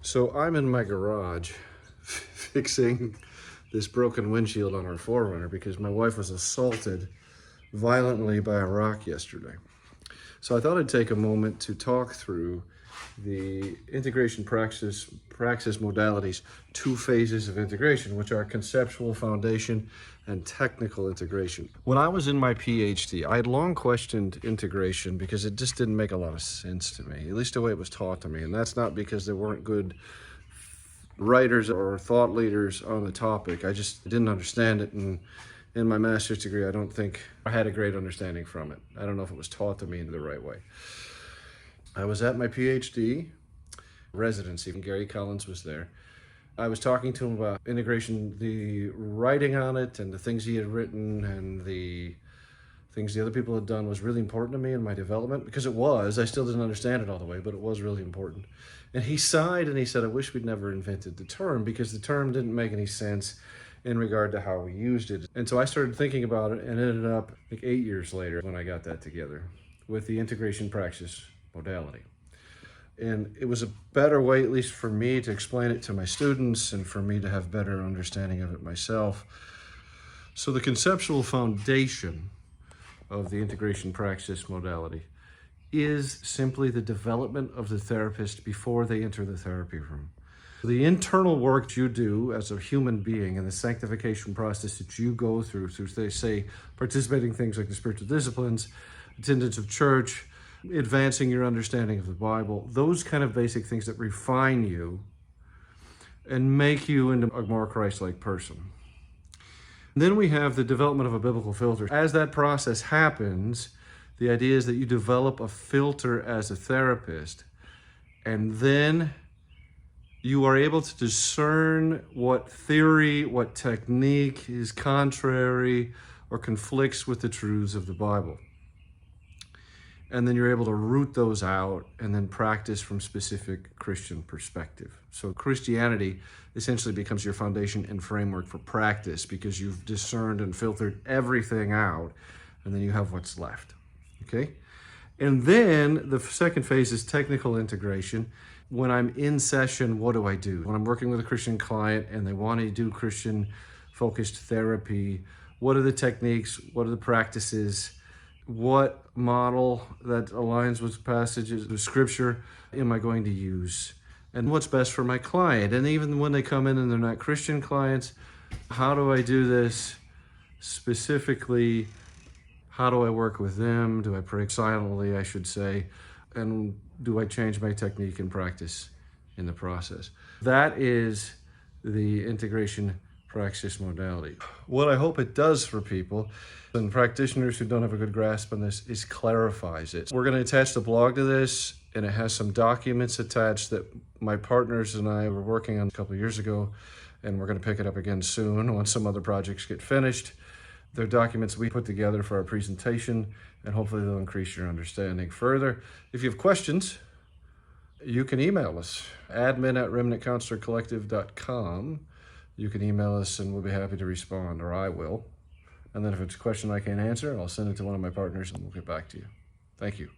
So I'm in my garage fixing this broken windshield on our 4Runner because my wife was assaulted violently by a rock yesterday. So I thought I'd take a moment to talk through the integration praxis modalities, two phases of integration, which are conceptual foundation and technical integration. When I was in my PhD, I had long questioned integration because it just didn't make a lot of sense to me, at least the way it was taught to me. And that's not because there weren't good writers or thought leaders on the topic. I just didn't understand it. And in my master's degree, I don't think I had a great understanding from it. I don't know if it was taught to me in the right way. I was at my PhD residency, and Gary Collins was there. I was talking to him about integration, the writing on it and the things he had written and the things the other people had done was really important to me in my development, because it was. I still didn't understand it all the way, but it was really important. And he sighed and he said, I wish we'd never invented the term, because the term didn't make any sense in regard to how we used it. And so I started thinking about it and ended up like 8 years later when I got that together with the Integration Practice Modality. And it was a better way, at least for me, to explain it to my students and for me to have better understanding of it myself. So the conceptual foundation of the Integration Practice Modality is simply the development of the therapist before they enter the therapy room. The internal work you do as a human being and the sanctification process that you go through, they say, participating in things like the spiritual disciplines, attendance of church, advancing your understanding of the Bible, those kind of basic things that refine you and make you into a more Christ-like person. And then we have the development of a biblical filter. As that process happens, the idea is that you develop a filter as a therapist, and then you are able to discern what theory, what technique is contrary or conflicts with the truths of the Bible. And then you're able to root those out and then practice from specific Christian perspective. So Christianity essentially becomes your foundation and framework for practice, because you've discerned and filtered everything out, and then you have what's left, okay? And then the second phase is technical integration. When I'm in session, what do I do? When I'm working with a Christian client and they want to do Christian-focused therapy, what are the techniques? What are the practices? What model that aligns with passages of Scripture am I going to use? And what's best for my client? And even when they come in and they're not Christian clients, how do I do this specifically? How do I work with them? Do I pray silently, I should say? And do I change my technique and practice in the process? That is the Integration Practice Modality. What I hope it does for people and practitioners who don't have a good grasp on this is clarifies it. We're going to attach the blog to this, and it has some documents attached that my partners and I were working on a couple of years ago, and we're going to pick it up again soon once some other projects get finished. They're documents we put together for our presentation, and hopefully they'll increase your understanding further. If you have questions, you can email us, admin@remnantcounselorcollective.com. You can email us and we'll be happy to respond, or I will. And then if it's a question I can't answer, I'll send it to one of my partners and we'll get back to you. Thank you.